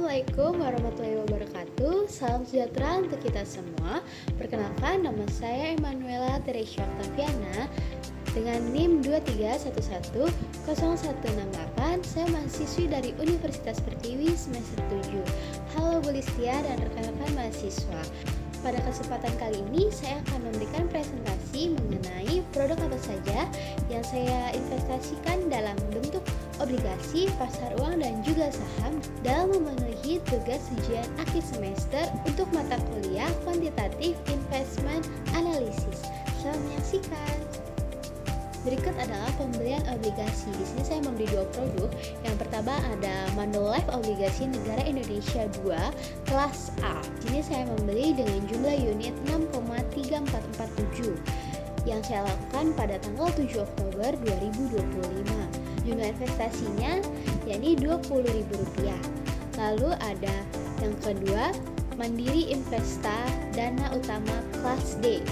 Assalamualaikum warahmatullahi wabarakatuh. Salam sejahtera untuk kita semua. Perkenalkan, nama saya Emanuela Teresia Octaviana dengan NIM 231100168. Saya mahasiswi dari Universitas Pertiwi semester 7. Halo Bu Listia dan rekan-rekan mahasiswa. Pada kesempatan kali ini saya akan memberikan presentasi mengenai produk apa saja yang saya investasikan dalam bentuk obligasi, pasar uang, dan juga saham dalam memenuhi tugas ujian akhir semester untuk mata kuliah Quantitative Investment Analysis. Selamat menyaksikan. Berikut adalah pembelian obligasi. Di sini saya membeli dua produk. Yang pertama ada Manulife Obligasi Negara Indonesia 2 kelas A. Di sini saya membeli dengan jumlah unit 6,3447 yang saya lakukan pada tanggal 7 Oktober 2025. Jumlah investasinya yakni Rp20.000. Lalu ada yang kedua Mandiri Investa Dana Utama kelas D,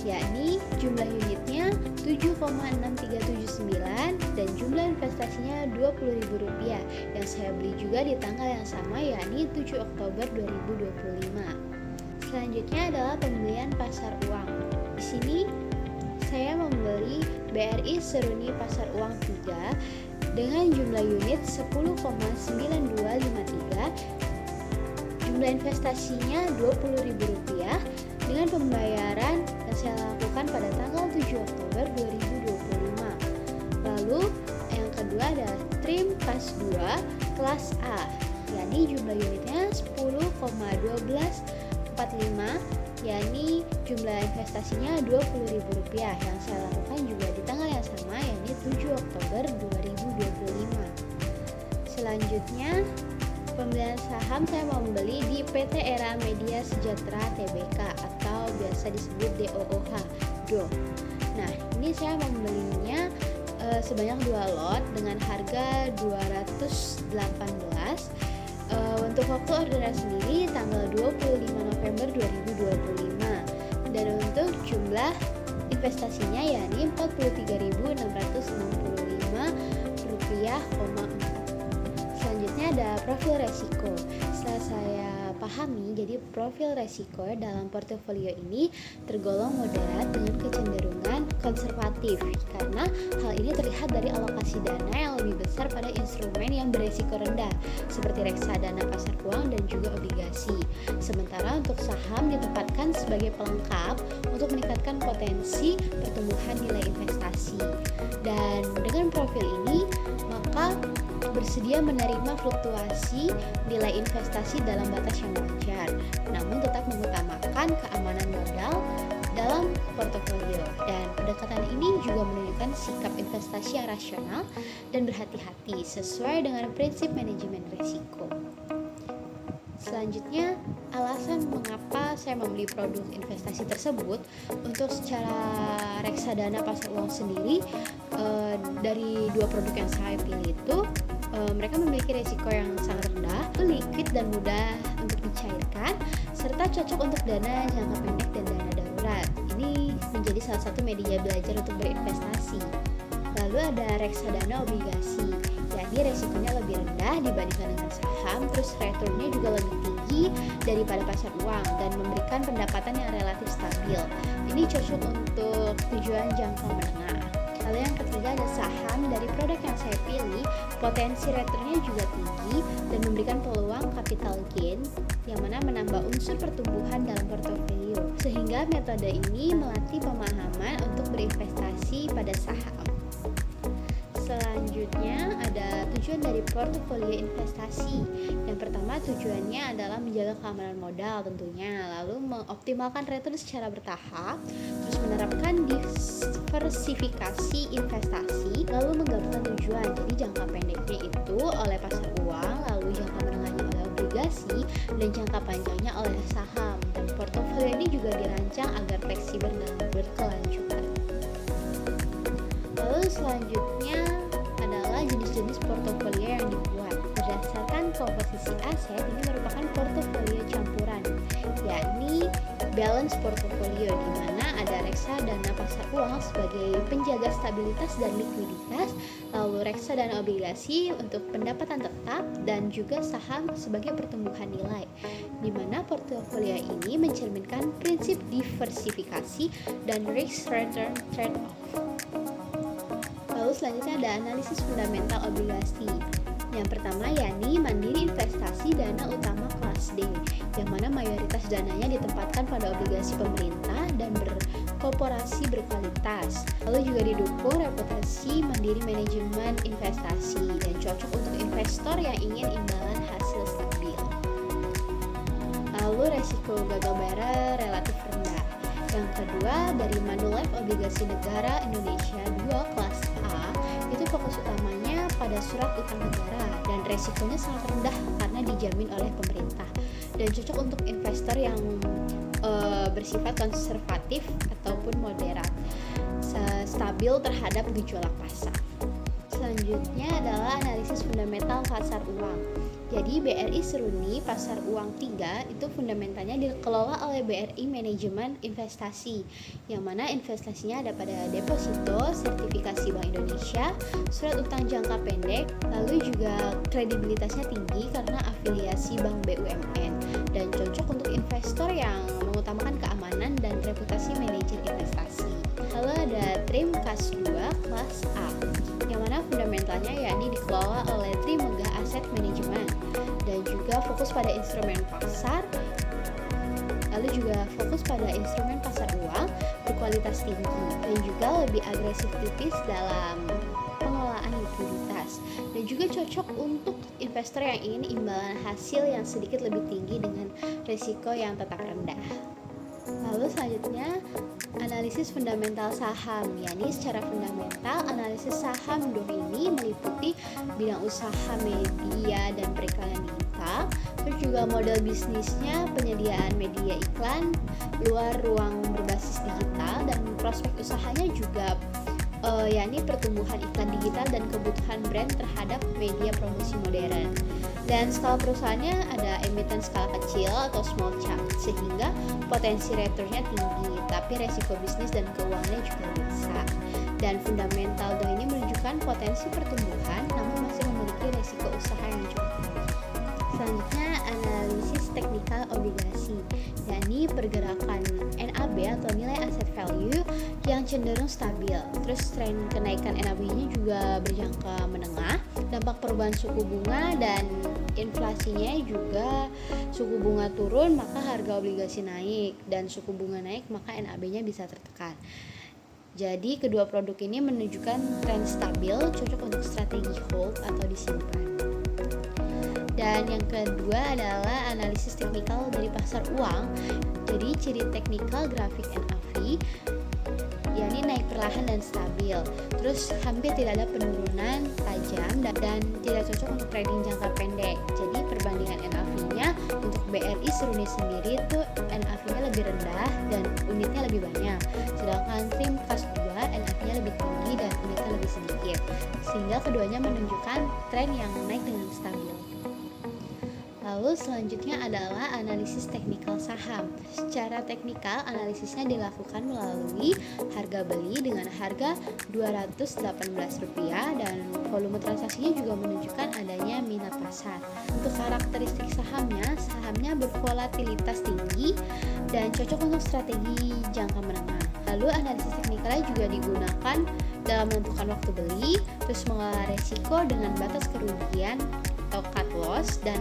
yakni jumlah unitnya 7,6379 dan jumlah investasinya Rp20.000 yang saya beli juga di tanggal yang sama, yakni 7 Oktober 2025. Selanjutnya adalah pembelian pasar uang. Di sini saya membeli BRI Seruni Pasar Uang 3 dengan jumlah unit 10,9253. Jumlah investasinya Rp20.000 dengan pembayaran yang saya lakukan pada tanggal 7 Oktober 2025. Lalu yang kedua adalah Trim Kas 2 kelas A, yakni jumlah unitnya 10,1245, yakni jumlah investasinya Rp20.000 yang saya lakukan juga di tanggal yang sama, yakni 7 Oktober 2025. Selanjutnya pembelian saham saya membeli di PT Era Media Sejahtera Tbk atau biasa disebut DOOH DO. Nah, ini saya membelinya sebanyak 2 lot dengan harga 218. Untuk waktu orderan sendiri tanggal 25 November 2025 dan untuk jumlah investasinya yakni Rp43.665,4. Selanjutnya ada profil resiko. Setelah saya pahami, jadi profil resiko dalam portofolio ini tergolong moderat dengan kecenderungan konservatif karena hal ini terlihat dari alokasi dana yang lebih besar pada instrumen yang beresiko rendah seperti reksadana pasar uang dan juga obligasi. Sementara untuk saham ditempatkan sebagai pelengkap untuk meningkatkan potensi pertumbuhan nilai investasi. Dan dengan profil ini maka bersedia menerima fluktuasi nilai investasi dalam batas yang wajar, namun tetap mengutamakan keamanan modal dalam portofolio. Dan pendekatan ini juga menunjukkan sikap investasi yang rasional dan berhati-hati sesuai dengan prinsip manajemen risiko. Selanjutnya, alasan mengapa saya membeli produk investasi tersebut. Untuk secara reksadana pasar uang sendiri, dari dua produk yang saya pilih itu mereka memiliki risiko yang sangat rendah, liquid dan mudah untuk dicairkan, serta cocok untuk dana jangka pendek dan dana darurat. Ini menjadi salah satu media belajar untuk berinvestasi. Lalu ada reksadana obligasi, yakni resikonya lebih rendah dibandingkan dengan saham, terus returnnya juga lebih tinggi daripada pasar uang dan memberikan pendapatan yang relatif stabil. Ini cocok untuk tujuan jangka menengah. Lalu yang ketiga ada saham. Dari produk yang saya pilih, potensi returnnya juga tinggi dan memberikan peluang capital gain yang mana menambah unsur pertumbuhan dalam portofolio. Sehingga metode ini melatih pemahaman untuk berinvestasi pada saham. Selanjutnya ada tujuan dari portofolio investasi. Yang pertama tujuannya adalah menjaga keamanan modal tentunya, lalu mengoptimalkan return secara bertahap, terus menerapkan diversifikasi investasi, lalu menggabungkan tujuan. Jadi jangka pendeknya itu oleh pasar uang, lalu jangka menengahnya oleh obligasi, dan jangka panjangnya oleh saham. Dan portofolio ini juga dirancang agar fleksibel dan berkelanjutan. Lalu selanjutnya adalah jenis-jenis portofolio yang dibuat. Berdasarkan komposisi aset, ini merupakan portofolio campuran, yakni balance portfolio, di mana ada reksadana pasar uang sebagai penjaga stabilitas dan likuiditas, lalu reksadana obligasi untuk pendapatan tetap, dan juga saham sebagai pertumbuhan nilai, di mana portofolio ini mencerminkan prinsip diversifikasi dan risk return trade-off. Lalu selanjutnya ada analisis fundamental obligasi. Yang pertama yakni mandiri investasi dana utama kelas D, yang mana mayoritas dananya ditempatkan pada obligasi pemerintah dan berkorporasi berkualitas. Lalu juga didukung reputasi mandiri manajemen investasi dan cocok untuk investor yang ingin imbalan hasil stabil. Lalu resiko gagal bayar relatif rendah. Yang kedua dari Manulife Obligasi Negara Indonesia 2 kelas A, itu fokus utamanya pada surat utang negara dan resikonya sangat rendah karena dijamin oleh pemerintah dan cocok untuk investor yang bersifat konservatif ataupun moderat, stabil terhadap gejolak pasar. Selanjutnya adalah analisis fundamental pasar uang. Jadi BRI Seruni Pasar Uang 3 itu fundamentalnya dikelola oleh BRI Manajemen Investasi, yang mana investasinya ada pada deposito, sertifikasi Bank Indonesia, surat utang jangka pendek, lalu juga kredibilitasnya tinggi karena afiliasi Bank BUMN dan cocok untuk investor yang mengutamakan keamanan dan reputasi manajer investasi. Lalu ada TRIM KAS 2 kelas A, yang mana fundamentalnya yakni dikelola oleh Trimegah Asset Management dan juga fokus pada instrumen pasar, lalu juga fokus pada instrumen pasar uang berkualitas tinggi dan juga lebih agresif tipis dalam pengelolaan likuiditas dan juga cocok untuk investor yang ingin imbalan hasil yang sedikit lebih tinggi dengan risiko yang tetap rendah. Lalu selanjutnya analisis fundamental saham, yakni secara fundamental analisis saham dong ini meliputi bidang usaha, media dan periklanan digital, terus juga model bisnisnya, penyediaan media iklan, luar ruang berbasis digital, dan prospek usahanya juga yakni pertumbuhan iklan digital dan kebutuhan brand terhadap media promosi modern. Dan skala perusahaannya ada emiten skala kecil atau small cap, sehingga potensi returnnya tinggi, tapi resiko bisnis dan keuangannya juga besar. Dan fundamental do ini menunjukkan potensi pertumbuhan, namun masih memiliki resiko usaha yang cukup tinggi. Selanjutnya analisis teknikal obligasi, yakni pergerakan NAB atau nilai asset value yang cenderung stabil. Terus tren kenaikan NAB-nya juga berjangka menengah. Dampak perubahan suku bunga dan inflasinya juga, suku bunga turun maka harga obligasi naik, dan suku bunga naik maka NAB-nya bisa tertekan. Jadi kedua produk ini menunjukkan tren stabil, cocok untuk strategi hold atau disimpan. Dan yang kedua adalah analisis teknikal dari pasar uang. Jadi ciri teknikal grafik NAV yakni naik perlahan dan stabil. Terus hampir tidak ada penurunan tajam dan tidak cocok untuk trading jangka pendek. Jadi perbandingan NAV-nya untuk BRI Seruni sendiri itu NAV-nya lebih rendah dan unitnya lebih banyak. Sedangkan TRIM KAS 2 NAV-nya lebih tinggi dan unitnya lebih sedikit. Sehingga keduanya menunjukkan tren yang naik dengan stabil. Lalu selanjutnya adalah analisis teknikal saham. Secara teknikal, analisisnya dilakukan melalui harga beli dengan harga Rp218 dan volume transaksinya juga menunjukkan adanya minat pasar. Untuk karakteristik sahamnya bervolatilitas tinggi dan cocok untuk strategi jangka menengah. Lalu analisis teknikalnya juga digunakan dalam menentukan waktu beli, terus mengelola resiko dengan batas kerugian atau cut loss, dan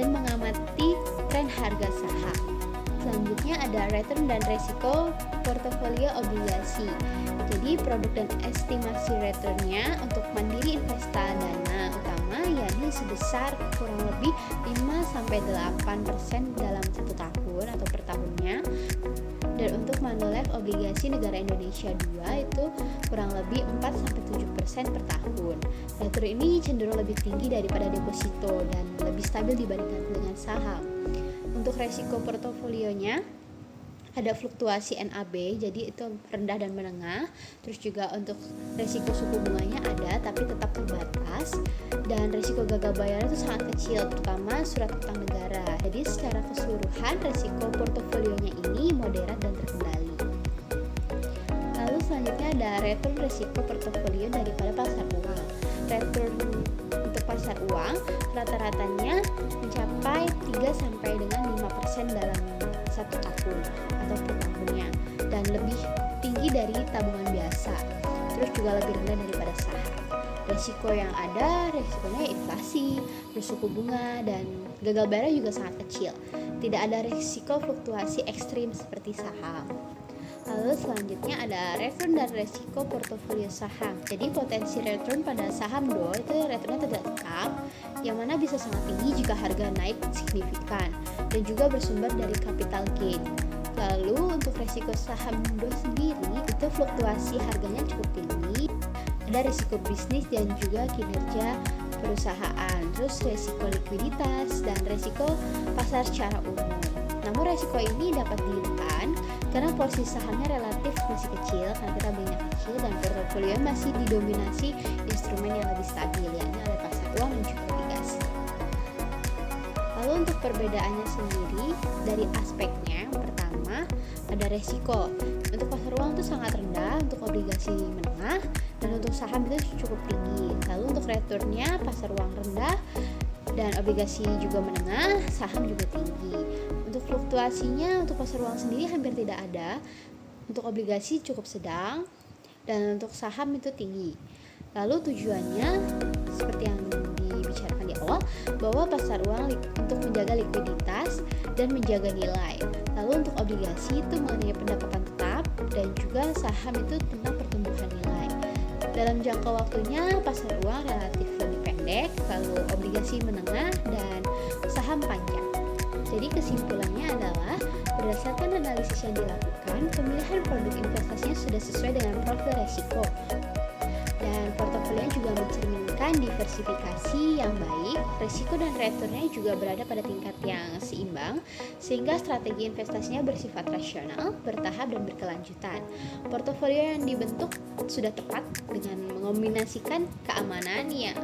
mengamati tren harga saham. Selanjutnya ada return dan resiko portofolio obligasi. Jadi produk dan estimasi returnnya untuk mandiri investadana utama yakni sebesar kurang lebih 5-8% dalam 1 tahun atau per tahunnya. Dan untuk Manulife Obligasi Negara Indonesia 2 itu kurang lebih 4-7% per tahun. Return ini cenderung lebih tinggi daripada deposito dan lebih stabil dibandingkan dengan saham. Untuk resiko portofolionya ada fluktuasi NAB, jadi itu rendah dan menengah. Terus juga untuk resiko suku bunganya ada tapi tetap terbatas, dan resiko gagal bayar itu sangat kecil, terutama surat utang negara. Jadi secara keseluruhan resiko portofolionya ini moderat dan terkendali. Lalu selanjutnya ada return resiko portofolio daripada pasar uang. Return untuk pasar uang rata-ratanya mencapai 3 sampai dengan 5% dalam satu tahun atau per tahunnya, dan lebih tinggi dari tabungan biasa. Terus juga lebih rendah daripada saham. Resiko yang ada, resikonya inflasi, terus suku bunga, dan gagal bayar juga sangat kecil. Tidak ada resiko fluktuasi ekstrim seperti saham. Lalu selanjutnya ada return dan resiko portofolio saham. Jadi potensi return pada saham DO itu returnnya tidak tetap, yang mana bisa sangat tinggi jika harga naik signifikan, dan juga bersumber dari capital gain. Lalu untuk resiko saham DO sendiri itu fluktuasi harganya cukup tinggi, ada risiko bisnis dan juga kinerja perusahaan, terus resiko likuiditas dan resiko pasar secara umum. Namun resiko ini dapat ditekan karena porsi sahamnya relatif masih kecil, karena kita belinya kecil, dan portofolio masih didominasi instrumen yang lebih stabil, yakni oleh pasar uang dan juga obligasi. Lalu untuk perbedaannya sendiri dari aspeknya, yang pertama ada resiko. Untuk pasar uang itu sangat rendah, untuk obligasi menengah, dan untuk saham itu cukup tinggi. Lalu untuk returnnya pasar uang rendah dan obligasi juga menengah, saham juga tinggi. Untuk fluktuasinya untuk pasar uang sendiri hampir tidak ada, untuk obligasi cukup sedang, dan untuk saham itu tinggi. Lalu tujuannya seperti yang dibicarakan di awal, bahwa pasar uang untuk menjaga likuiditas dan menjaga nilai. Lalu untuk obligasi itu mengenai pendapatan tetap, dan juga saham itu tentang pertumbuhan nilai. Dalam jangka waktunya pasar uang relatif lebih pendek, lalu obligasi menengah, dan saham panjang. Jadi kesimpulannya adalah berdasarkan analisis yang dilakukan, pemilihan produk investasinya sudah sesuai dengan profil resiko, dan portofolio juga mencerminkan diversifikasi yang baik. Risiko dan returnnya juga berada pada tingkat yang seimbang, sehingga strategi investasinya bersifat rasional, bertahap, dan berkelanjutan. Portofolio yang dibentuk sudah tepat dengan mengombinasikan keamanan yang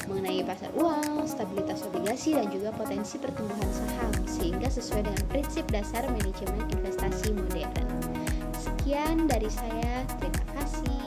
mengenai pasar uang, stabilitas obligasi, dan juga potensi pertumbuhan saham, sehingga sesuai dengan prinsip dasar manajemen investasi modern. Sekian dari saya, terima kasih.